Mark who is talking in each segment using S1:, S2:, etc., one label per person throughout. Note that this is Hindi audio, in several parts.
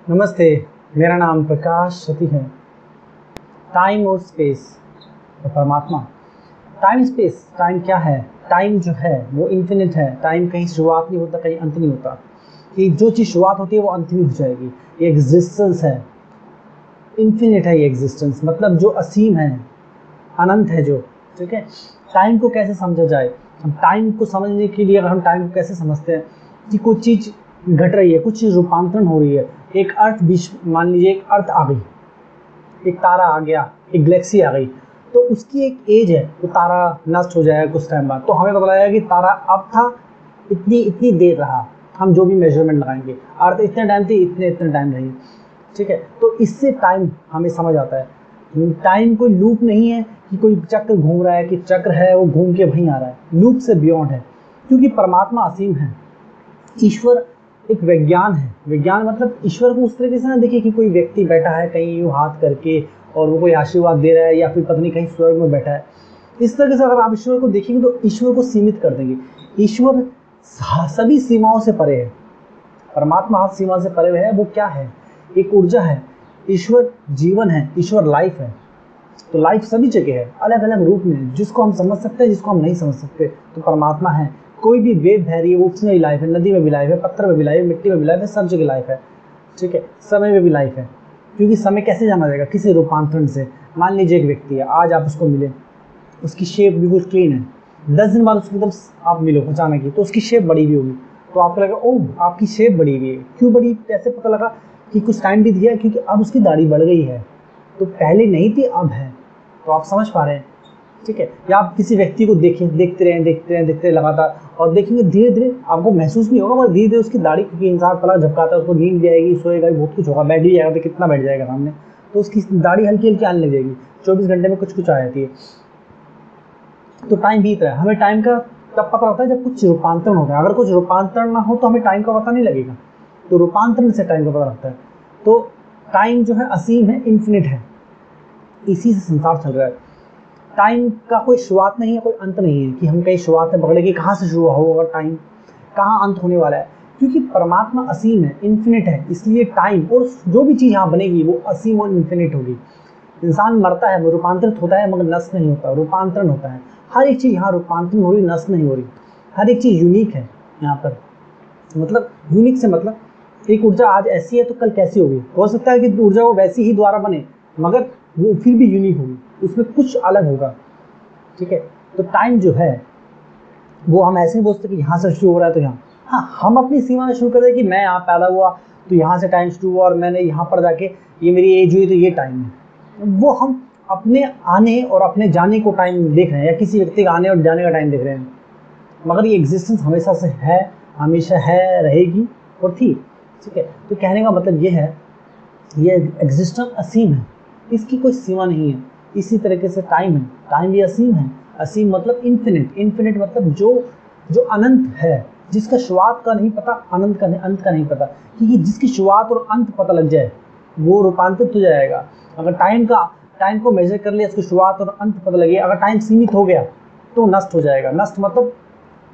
S1: नमस्ते, मेरा नाम प्रकाश सती है। टाइम और स्पेस और परमात्मा। टाइम स्पेस, टाइम क्या है? टाइम जो है वो इन्फिनिट है। टाइम कहीं शुरुआत नहीं होता, कहीं अंत नहीं होता। कि जो चीज़ शुरुआत होती है वो अंत नहीं हो जाएगी। ये एग्जिस्टेंस है, इन्फिनिट है। ये एग्जिस्टेंस मतलब जो असीम है, अनंत है जो। ठीक है, टाइम को कैसे समझा जाए? हम टाइम को समझने के लिए अगर हम टाइम को कैसे समझते हैं कि कोई चीज़ घट रही है, कुछ चीज़ रूपांतरण हो रही है। एक अर्थ बीच, मान लीजिए एक अर्थ आ गई, एक तारा आ गया, एक गैलेक्सी आ गई, तो उसकी एक एज है। वो तारा नष्ट हो जाएगा कुछ टाइम बाद, तो हमें पता लगेगा कि तारा अब था, इतनी इतनी देर रहा। हम जो भी मेजरमेंट लगाएंगे, अर्थ इतने टाइम थी, इतने इतने टाइम रही। ठीक है, तो इससे टाइम हमें समझ आता है। टाइम कोई लूप नहीं है कि कोई चक्र घूम रहा है, कि चक्र है वो घूम के वहीं आ रहा है। लूप से बियॉन्ड है, क्योंकि परमात्मा असीम है। ईश्वर एक विज्ञान है। विज्ञान मतलब ईश्वर को उस तरीके से ना देखिए कि कोई व्यक्ति बैठा है कहीं यूँ हाथ करके और वो कोई आशीर्वाद दे रहा है, या फिर पत्नी कहीं स्वर्ग में बैठा है। इस तरीके से अगर आप ईश्वर को देखेंगे तो ईश्वर को सीमित कर देंगे। ईश्वर सभी सीमाओं से परे है। परमात्मा हर सीमा से परे है। वो क्या है? एक ऊर्जा है। ईश्वर जीवन है, ईश्वर लाइफ है। तो लाइफ सभी जगह है, अलग अलग रूप में, जिसको हम समझ सकते हैं, जिसको हम नहीं समझ सकते। तो परमात्मा है। कोई भी वेव बह रही है, उसमें भी लाइफ है, नदी में भी लाइफ है, पत्थर में भी लाइफ है, मिट्टी में भी लाइफ है, सब जगह लाइफ है। ठीक है, समय में भी लाइफ है। क्योंकि समय कैसे जाना जाएगा? किसी रूपांतरण से। मान लीजिए एक व्यक्ति है, आज आप उसको मिले, उसकी शेप बिल्कुल क्लीन है। 10 दिन बाद उसको मतलब आप मिलो अचानक ही, तो उसकी शेप बढ़ी हुई होगी। तो आपको लगा ओह आपकी शेप बढ़ी हुई है। क्यों बढ़ी? कैसे पता लगा? कि कुछ टाइम बीत गया, क्योंकि अब उसकी दाढ़ी बढ़ गई है। तो पहले नहीं थी, अब है। तो आप समझ पा रहे हैं? ठीक है। या आप किसी व्यक्ति को देखें, देखते रहे लगातार, और देखेंगे धीरे धीरे आपको महसूस नहीं होगा, मगर धीरे धीरे उसकी दाढ़ी, क्योंकि इंसान पलक झपकाता है, उसको नींद भी आएगी, सोएगा, बहुत कुछ होगा, बैठ भी जाएगा, तो कितना बैठ जाएगा सामने, तो उसकी दाढ़ी हल्की हल्की आने लग जाएगी। 24 घंटे में कुछ कुछ आ जाती है। तो टाइम बीत रहा है। हमें टाइम का तब पता होता है जब कुछ रूपांतरण होता है। अगर कुछ रूपांतरण ना हो तो हमें टाइम का पता नहीं लगेगा। तो रूपांतरण से टाइम का पता लगता है। तो टाइम जो है असीम है, इन्फिनिट है। इसी से संसार चल रहा है। टाइम का कोई शुरुआत नहीं है, कोई अंत नहीं है कि हम कहीं शुरुआत में पकड़े कि कहाँ से शुरू होगा टाइम, कहाँ अंत होने वाला है। क्योंकि परमात्मा असीम है, इन्फिनिट है, इसलिए टाइम और जो भी चीज़ यहाँ बनेगी वो असीम और इन्फिनिट होगी। इंसान मरता है, वो रूपांतरित होता है, मगर नष्ट नहीं होता, रूपांतरण होता है। हर एक चीज़ यहाँ रूपांतरण हो रही, नष्ट नहीं हो रही। हर एक चीज़ यूनिक है यहाँ पर। मतलब यूनिक से मतलब एक ऊर्जा आज ऐसी है तो कल कैसी होगी। हो सकता है कि ऊर्जा वो वैसी ही दोबारा बने, मगर वो फिर भी यूनिक होगी, उसमें कुछ अलग होगा। ठीक है, तो टाइम जो है वो हम ऐसे नहीं बोलते कि यहाँ से शुरू हो रहा है तो यहाँ। हाँ, हम अपनी सीमा में शुरू कर दें कि मैं यहाँ पैदा हुआ तो यहाँ से टाइम शुरू हुआ, और मैंने यहाँ पर जाके ये मेरी एज हुई तो ये टाइम है। वो हम अपने आने और अपने जाने को टाइम देख रहे हैं, या किसी व्यक्ति का आने और जाने का टाइम देख रहे हैं। मगर ये एग्जिस्टेंस हमेशा से है, हमेशा है, रहेगी और थी। ठीक है, तो कहने का मतलब ये है, ये एग्जिस्टेंस असीम है, इसकी कोई सीमा नहीं है। इसी तरीके से टाइम है, टाइम भी असीम है। असीम मतलब इन्फिनिट, इन्फिनिट मतलब जो जो अनंत है, जिसका शुरुआत का नहीं पता, अनंत का नहीं, अंत का नहीं पता। क्योंकि जिसकी शुरुआत और अंत पता लग जाए वो रूपांतरित हो जाएगा। अगर टाइम को मेजर कर लिया, उसकी शुरुआत और अंत पता लगे, अगर टाइम सीमित हो गया तो नष्ट हो जाएगा। नष्ट मतलब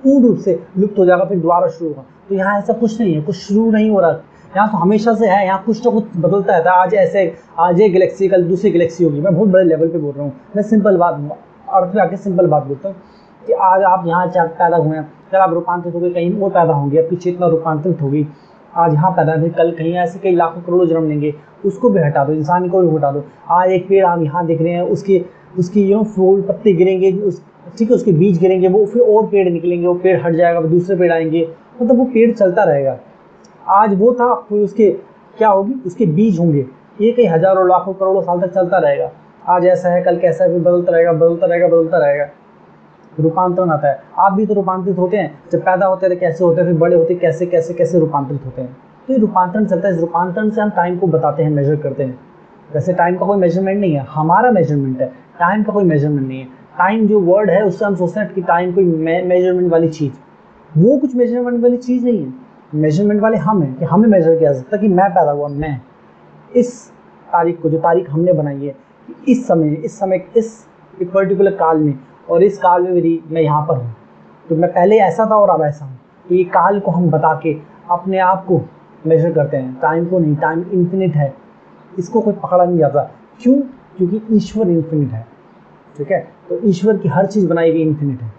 S1: पूर्ण रूप से लुप्त हो जाएगा, फिर दोबारा शुरू होगा। तो यहाँ ऐसा कुछ नहीं है, कुछ शुरू नहीं हो रहा। यहाँ तो हमेशा से है, यहाँ कुछ तो कुछ बदलता रहता है। आज ऐसे, आज एक गैलेक्सी, कल दूसरी गैलेक्सी होगी। मैं बहुत बड़े लेवल पे बोल रहा हूँ। मैं सिंपल बात, अर्थ पे आके सिंपल बात बोलता हूँ कि आज आप यहाँ पैदा हुए हैं, कल आप रूपांतरित हो गए, कहीं और पैदा होंगे, पीछे इतना रूपांतरित होगी, आज यहाँ पैदा है, कल कहीं, ऐसे कई लाखों करोड़ों जन्म लेंगे। उसको भी हटा दो, इंसान को भी हटा दो। आज एक पेड़ आप यहाँ देख रहे हैं, उसकी फूल पत्ते गिरेंगे, ठीक है, उसके बीज गिरेंगे, वो फिर और पेड़ निकलेंगे, वो पेड़ हट जाएगा, फिर दूसरे पेड़ आएंगे। मतलब वो पेड़ चलता रहेगा। आज वो था, फिर उसके क्या होगी, उसके बीज होंगे। ये कई हजारों लाखों करोड़ों साल तक चलता रहेगा। आज ऐसा है, कल कैसा है, फिर बदलता रहेगा, बदलता रहेगा, बदलता रहेगा। रूपांतरण आता है। आप भी तो रूपांतरित होते हैं। जब पैदा होते थे कैसे होते हैं, फिर बड़े होते कैसे कैसे कैसे रूपांतरित होते हैं। तो ये रूपांतरण चलता है। इस रूपांतरण से हम टाइम को बताते हैं, मेजर करते हैं। वैसे टाइम का कोई मेजरमेंट नहीं है, हमारा मेजरमेंट है। टाइम का कोई मेजरमेंट नहीं है। टाइम जो वर्ड है उससे हम सोचते हैं कि टाइम कोई मेजरमेंट वाली चीज़, वो कुछ मेजरमेंट वाली चीज़ नहीं है। मेजरमेंट वाले हम हैं, कि हमें मेजर किया जा सकता है कि मैं पैदा हुआ, मैं इस तारीख को, जो तारीख हमने बनाई है, इस समय इस एक पर्टिकुलर काल में, और इस काल में मैं यहाँ पर हूँ, तो मैं पहले ऐसा था और अब ऐसा हूँ। तो ये काल को हम बता के अपने आप को मेजर करते हैं, टाइम को नहीं। टाइम इन्फिनिट है, इसको कोई पकड़ा नहीं जाता। क्यों? क्योंकि ईश्वर इन्फिनिट है, ठीक है। तो ईश्वर की हर चीज़ बनाई गई इन्फिनिट है,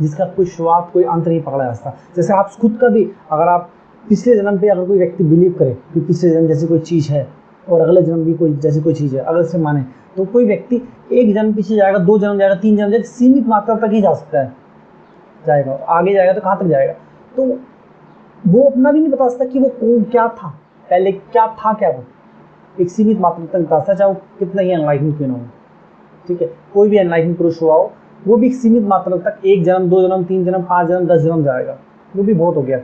S1: जिसका कोई शुरुआत कोई अंत नहीं पकड़ा जा सकता। जैसे आप खुद का भी, अगर आप पिछले जन्म पे अगर कोई व्यक्ति बिलीव करे कि पिछले जन्म जैसी कोई चीज़ है और अगले जन्म भी कोई जैसी कोई चीज़ है, अगर से माने, तो कोई व्यक्ति एक जन्म पीछे जाएगा, 2 जन्म जाएगा, 3 जन्म जाएगा, सीमित मात्रा तक ही जा सकता है, जाएगा। आगे जाएगा तो कहाँ तक जाएगा? तो वो अपना भी नहीं बता सकता कि वो कौन क्या था, पहले क्या था, क्या वो एक सीमित मात्रा तक बता सकता, चाहे वो कितना ही एनलाइटन क्यों ना हो, ठीक है। कोई भी एनलाइटन पुरुष हुआ हो, वो भी एक सीमित मात्रा तक 1 जन्म, 2 जन्म, 3 जन्म, 5 जन्म, 10 जन्म जाएगा, वो भी बहुत हो गया।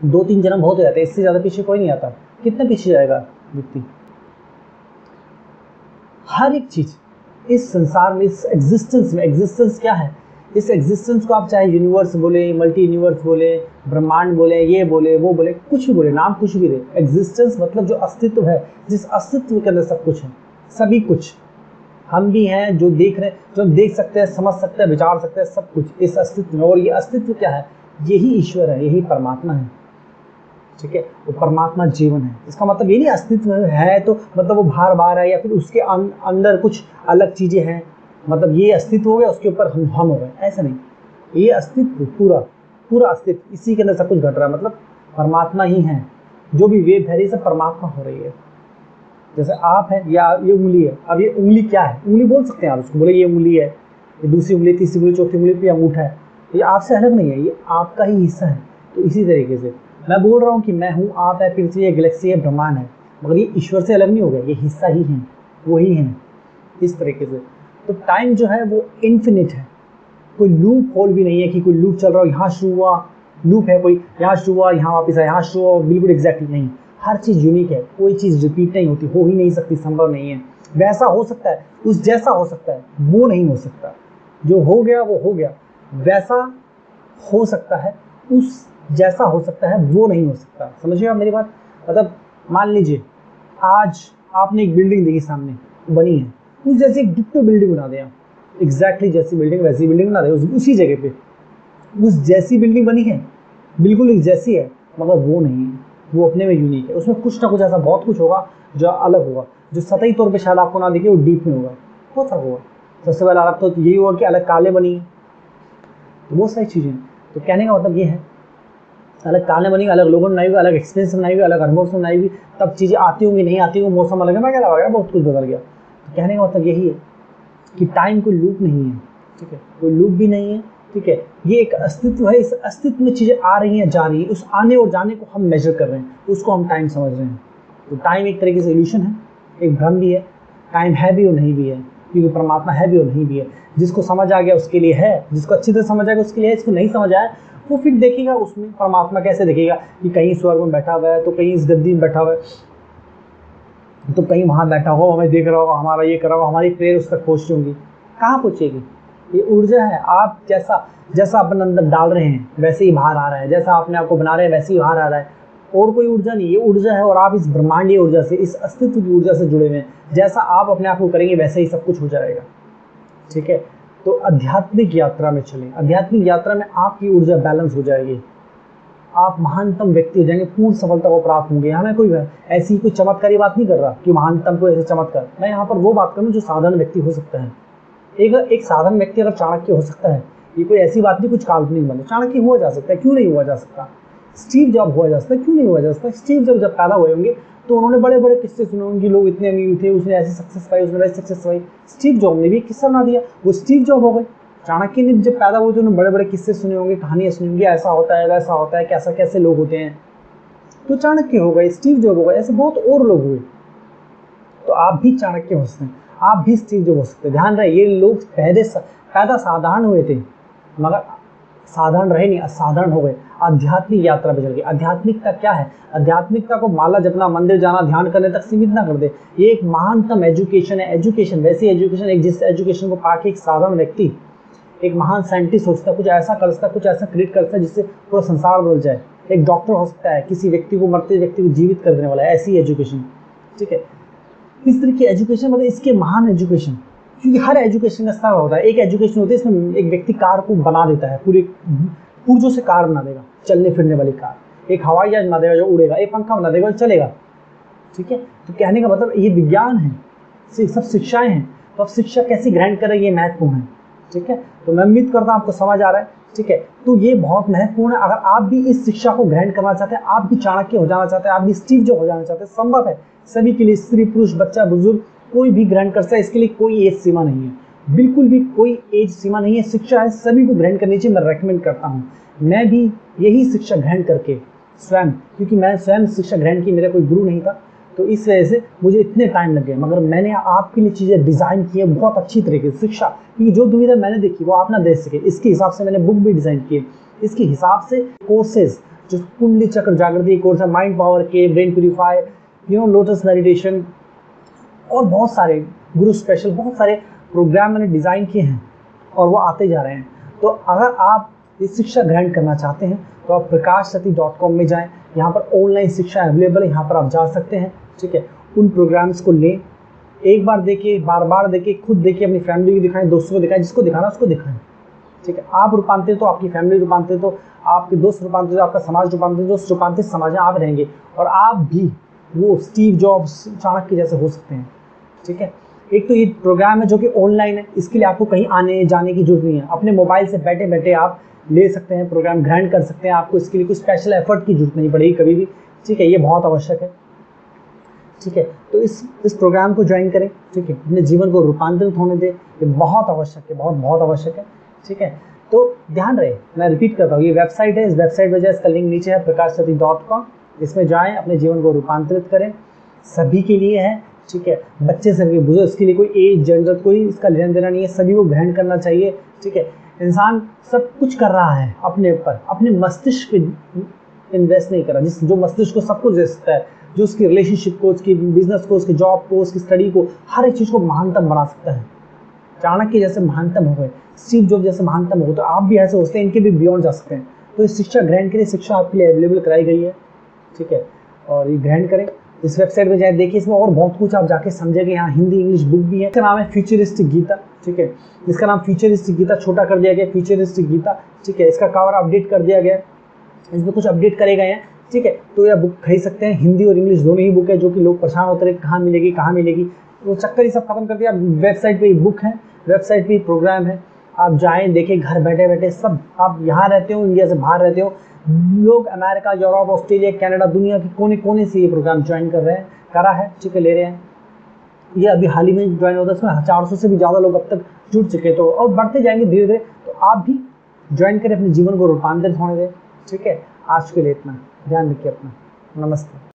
S1: 2-3 जन्म बहुत हो जाते हैं, इससे ज़्यादा पीछे कोई नहीं आता। कितने पीछे जाएगा व्यक्ति? हर एक चीज़ इस संसार में, इस एग्जिस्टेंस में, एग्जिस्टेंस क्या है? इस एग्जिस्टेंस को आप चाहे यूनिवर्स बोले, मल्टी यूनिवर्स बोले, ब्रह्मांड बोले, ये बोले, वो बोले, कुछ भी बोले, नाम कुछ भी दे, एग्जिस्टेंस मतलब जो अस्तित्व है, जिस अस्तित्व के अंदर सब कुछ है, सभी कुछ हम भी हैं जो देख रहे हैं, जो देख सकते हैं, समझ सकते हैं, विचार सकते हैं, सब कुछ इस अस्तित्व में। और ये अस्तित्व क्या है? यही ईश्वर है, यही परमात्मा है, ठीक है। वो परमात्मा जीवन है। इसका मतलब ये नहीं अस्तित्व है तो मतलब वो बाहर बाहर है या फिर उसके अंदर कुछ अलग चीज़ें हैं, मतलब ये अस्तित्व हो गया, उसके ऊपर हम हो गए, ऐसा नहीं। ये अस्तित्व पूरा अस्तित्व, इसी के अंदर सब कुछ घट रहा है, मतलब परमात्मा ही है। जो भी वेव है, ये सब परमात्मा हो रही है। जैसे आप हैं या ये उंगली है, अब ये उंगली क्या है? उंगली बोल सकते हैं आप उसको, बोले ये उंगली है, ये दूसरी उंगली, तीसरी उंगली, चौथी उंगली, ये अंगूठा है, ये आपसे अलग नहीं है, ये आपका ही हिस्सा है। तो इसी तरीके से मैं बोल रहा हूँ कि मैं हूँ, आप है, पृथ्वी है, गैलेक्सी है, ब्रह्मांड है, मगर ये ईश्वर से अलग नहीं हो गया, ये हिस्सा ही है, वही है, इस तरीके से। तो टाइम जो है वो इन्फिनिट है, कोई लूप होल भी नहीं है कि कोई लूप चल रहा हो, यहाँ शुरू हुआ, लूप है कोई, यहाँ शुरू हुआ, यहाँ वापस आया, यहाँ शुरू हुआ, बिल्कुल एग्जैक्टली नहीं। हर चीज़ यूनिक है, कोई चीज़ रिपीट नहीं होती, हो ही नहीं सकती, संभव नहीं है। वैसा हो सकता है, उस जैसा हो सकता है, वो नहीं हो सकता। जो हो गया वो हो गया, वैसा हो सकता है, उस जैसा हो सकता है वो नहीं हो सकता। समझिए आप मेरी बात? मतलब मान लीजिए आज आपने एक बिल्डिंग देखी सामने बनी है, उस जैसी एक डिट्टो बिल्डिंग बना दें, एग्जैक्टली जैसी बिल्डिंग वैसी बिल्डिंग बना दें, उसी जगह पे उस जैसी बिल्डिंग बनी है, बिल्कुल एक जैसी है, मगर वो नहीं है, वो अपने में यूनिक है। उसमें कुछ ना कुछ ऐसा बहुत कुछ होगा जो अलग होगा, जो सतही तौर पे शायद आपको ना दिखे, वो डीप में होगा, बहुत फर्क होगा। सबसे पहले अलग तो यही होगा कि अलग काले बनी है, तो बहुत सारी चीज़ें। तो कहने का मतलब ये है, अलग काले बनी, अलग लोगों ने बनाई हुई, अलग एक्सपीरियंस बनाई हुई, अलग अनुभव से बनाई हुई, तब चीज़ें आती होंगी, नहीं आती होंगी, मौसम अलग है, मैं क्या लगा, बहुत कुछ बदल गया। तो कहने का मतलब यही है कि टाइम कोई लूप नहीं है, ठीक है, कोई लूप भी नहीं है, ठीक है। ये एक अस्तित्व है, इस अस्तित्व में चीज़ें आ रही हैं, जा रही हैं, उस आने और जाने को हम मेजर कर रहे हैं, उसको हम टाइम समझ रहे हैं। तो टाइम एक तरीके से इल्यूशन है, एक भ्रम भी है। टाइम है भी और नहीं भी है, क्योंकि परमात्मा है भी और नहीं भी है। जिसको समझ आ गया उसके लिए है, जिसको अच्छी तरह समझ आ गया उसके लिए है, इसको नहीं समझ आया वो फिर देखेगा उसमें परमात्मा कैसे देखेगा कि कहीं स्वर्ग में बैठा हुआ है, तो कहीं इस गद्दी में बैठा हुआ है, तो कहीं वहाँ बैठा होगा, हमें देख रहा होगा, हमारा ये कर रहा होगा, हमारी प्रेयर उस तक पहुँचती होंगी। कहाँ पहुँचेगी? ये ऊर्जा है, आप जैसा अपन अंदर डाल रहे हैं वैसे ही बाहर आ रहा है, जैसा अपने आप को बना रहे हैं वैसे ही बाहर आ रहा है, और कोई ऊर्जा नहीं, ये ऊर्जा है। और आप इस ब्रह्मांडीय ऊर्जा से, इस अस्तित्व की ऊर्जा से जुड़े हुए हैं, जैसा आप अपने आप को करेंगे वैसे ही सब कुछ हो जाएगा, ठीक है। तो आध्यात्मिक यात्रा में चलें, आध्यात्मिक यात्रा में आपकी ऊर्जा बैलेंस हो जाएगी, आप महानतम व्यक्ति हो जाएंगे, पूर्ण सफलता को प्राप्त होंगे। यहाँ मैं कोई ऐसी कोई चमत्कारी बात नहीं कर रहा कि महानतम को ऐसे चमत्कार, मैं यहाँ पर वो बात करूँ जो साधारण व्यक्ति हो सकता है। एक साधारण व्यक्ति अगर चाणक्य हो सकता है, ये कोई ऐसी बात नहीं कुछ काल्पनिक बने, चाणक्य हुआ जा सकता है, क्यों नहीं हुआ जा सकता? स्टीव जॉब हुआ जा सकता है, क्यों नहीं हुआ जा सकता? स्टीव जॉब जब पैदा हुए होंगे तो उन्होंने बड़े बड़े किस्से सुने होंगे, लोग इतने अमीर थे, उसने ऐसी सक्सेस पाई, उसने वैसी सक्सेस पाई। स्टीव जॉब ने भी एक किस्सा बना दिया, वो स्टीव जॉब हो गए। चाणक्य ने जब पैदा हुए तो उन्होंने बड़े बड़े किस्से सुने होंगे, कहानियाँ सुनी होंगी, ऐसा होता है वैसा होता है, कैसा कैसे लोग होते हैं, तो चाणक्य हो गए, स्टीव जॉब हो गए, ऐसे बहुत और लोग हुए। तो आप भी चाणक्य हो सकते हैं, आप भी स्टीव जॉब हो सकते हैं। ध्यान रहे, ये लोग पैदा साधारण हुए थे मगर साधारण रहे नहीं, असाधारण हो गए, आध्यात्मिक यात्रा पे चल गए। आध्यात्मिकता क्या है? आध्यात्मिकता को माला जपना, मंदिर जाना, ध्यान करने तक सीमित ना कर दे। ये एक महानतम एजुकेशन है। एजुकेशन वैसी एजुकेशन, एक जिस एजुकेशन को पाके एक साधारण व्यक्ति एक महान साइंटिस्ट हो सकता है, कुछ ऐसा कर सकता है, कुछ ऐसा क्रिएट कर सकता है जिससे पूरा संसार बदल जाए। एक डॉक्टर हो सकता है, किसी व्यक्ति को, मरते व्यक्ति को जीवित कर देने वाला है, ऐसी एजुकेशन, ठीक है। इस तरह की एजुकेशन मतलब इसके महान एजुकेशन, क्योंकि हर एजुकेशन का स्तर होता है। एक एजुकेशन होती है इसमें एक व्यक्ति कार को बना देता है, पूरे पुर्जों से कार बना देगा, चलने फिरने वाली कार। एक हवाई जहाज बना देगा जो उड़ेगा, एक पंखा बना देगा जो चलेगा। ठीक है, तो कहने का मतलब ये विज्ञान है, सब शिक्षाएं हैं। तो अब शिक्षा कैसे ग्रहण करें ये महत्वपूर्ण है। ठीक है, तो मैं उम्मीद करता हूँ आपको समझ आ रहा है। ठीक है, तो ये बहुत महत्वपूर्ण है। अगर आप भी इस शिक्षा को ग्रहण करना चाहते हैं, आप भी चाणक्य हो जाना चाहते हैं, आप भी स्टीव जॉब हो जाना चाहते हैं, संभव है सभी के लिए, स्त्री पुरुष बच्चा बुजुर्ग कोई भी ग्रहण कर सकता है। इसके लिए कोई एज सीमा नहीं है, बिल्कुल भी कोई एज सीमा नहीं है। शिक्षा है, सभी को ग्रहण करनी चाहिए, मैं रेकमेंड करता हूँ। मैं भी यही शिक्षा ग्रहण करके स्वयं, क्योंकि मैं स्वयं शिक्षा ग्रहण की, मेरा कोई गुरु नहीं था, तो इस वजह से मुझे इतने टाइम लग गए, मगर मैंने आपके लिए चीज़ें डिज़ाइन की है बहुत अच्छी तरीके से। शिक्षा, क्योंकि जो दुविधा मैंने देखी वो आप ना देख सके, इसके हिसाब से मैंने बुक भी डिज़ाइन की है। इसके हिसाब से कोर्सेज, जो कुंडली चक्र जागृति कोर्स है, माइंड पावर के, ब्रेन प्यूरीफाई, लोटस मेडिटेशन, और बहुत सारे गुरु स्पेशल, बहुत सारे प्रोग्राम मैंने डिज़ाइन किए हैं और वो आते जा रहे हैं। तो अगर आप ये शिक्षा ग्रहण करना चाहते हैं तो आप prakashsati.com में जाएं, यहाँ पर ऑनलाइन शिक्षा अवेलेबल है, यहाँ पर आप जा सकते हैं। ठीक है, उन प्रोग्राम्स को लें, एक बार देखिए, बार बार देखिए, खुद देखिए, अपनी फैमिली को दिखाएं, दोस्तों को दिखाएं, जिसको दिखाना उसको दिखाएं। ठीक है, आप रूपांतरित तो आपकी फैमिली रूपांतरित तो आपके दोस्त रूपांतरित तो आपका समाज रूपांतरित तो रूपांतरित समाज में आप रहेंगे और आप भी वो स्टीव जॉब्स चाणक्य जैसे हो सकते हैं। ठीक है, एक तो ये प्रोग्राम है जो कि ऑनलाइन है, इसके लिए आपको कहीं आने जाने की जरूरत नहीं है, अपने मोबाइल से बैठे बैठे आप ले सकते हैं, प्रोग्राम ग्रहण कर सकते हैं। आपको इसके लिए कोई स्पेशल एफर्ट की जरूरत नहीं पड़ेगी कभी भी। ठीक है, ये बहुत आवश्यक है। ठीक है, तो इस प्रोग्राम को ज्वाइन करें। ठीक है, अपने जीवन को रूपांतरित होने दें, ये बहुत आवश्यक है, बहुत बहुत आवश्यक है। ठीक है, तो ध्यान रहे, मैं रिपीट करता हूँ, ये वेबसाइट है, इस वेबसाइट पर जाए, इसका लिंक नीचे है, prakashsati.com, इसमें जाएं, अपने जीवन को रूपांतरित करें, सभी के लिए है। ठीक है, बच्चे से लेकर बुजुर्ग, इसके लिए कोई एज जेंडर कोई इसका लेना देना नहीं है, सभी को ग्रहण करना चाहिए। ठीक है, इंसान सब कुछ कर रहा है अपने ऊपर, अपने मस्तिष्क पे इन्वेस्ट नहीं कर रहा, जो मस्तिष्क को सब कुछ दे सकता है, जो उसकी रिलेशनशिप को, उसकी बिजनेस को, उसकी जॉब को, उसकी स्टडी को, हर एक चीज़ को महानतम बना सकता है। चाणक्य जैसे महानतम हो गए, स्टीव जॉब जैसे महानतम हो गए, तो आप भी ऐसे होते हैं, इनके भी बियॉन्ड जा सकते हैं। तो इस शिक्षा ग्रहण के लिए शिक्षा आपके लिए अवेलेबल कराई गई है। ठीक है, और ये ग्रहण करें, इस वेबसाइट पे जाए, देखिए, इसमें और बहुत कुछ आप जाके समझेंगे। यहाँ हिंदी इंग्लिश बुक भी है, इसका नाम है फ्यूचरिस्टिक गीता। ठीक है, इसका नाम फ्यूचरिस्टिक गीता छोटा कर दिया गया, फ्यूचरिस्टिक गीता। ठीक है, इसका कवर अपडेट कर दिया गया, इसमें कुछ अपडेट करे गए हैं। ठीक है, तो यह बुक खरीद सकते हैं, हिंदी और इंग्लिश दोनों ही बुक है, जो कि लोग परेशान होते रहे कहाँ मिलेगी कहाँ मिलेगी, वो चक्कर ही सब खत्म कर दिया। वेबसाइट पे बुक है, वेबसाइट पे प्रोग्राम है, आप जाएं देखें, घर बैठे बैठे सब। आप यहाँ रहते हो, इंडिया से बाहर रहते हो, लोग अमेरिका, यूरोप, ऑस्ट्रेलिया, कनाडा, दुनिया के कोने कोने से ये प्रोग्राम ज्वाइन कर रहे हैं, करा है। ठीक है, ले रहे हैं, ये अभी हाल ही में ज्वाइन होता है, इसमें 400 से भी ज़्यादा लोग अब तक जुड़ चुके, तो और बढ़ते जाएंगे धीरे धीरे। तो आप भी ज्वाइन करें, अपने जीवन को रूपांतरित होने दें। ठीक है, आज के लिए इतना, ध्यान रखिए अपना, नमस्ते।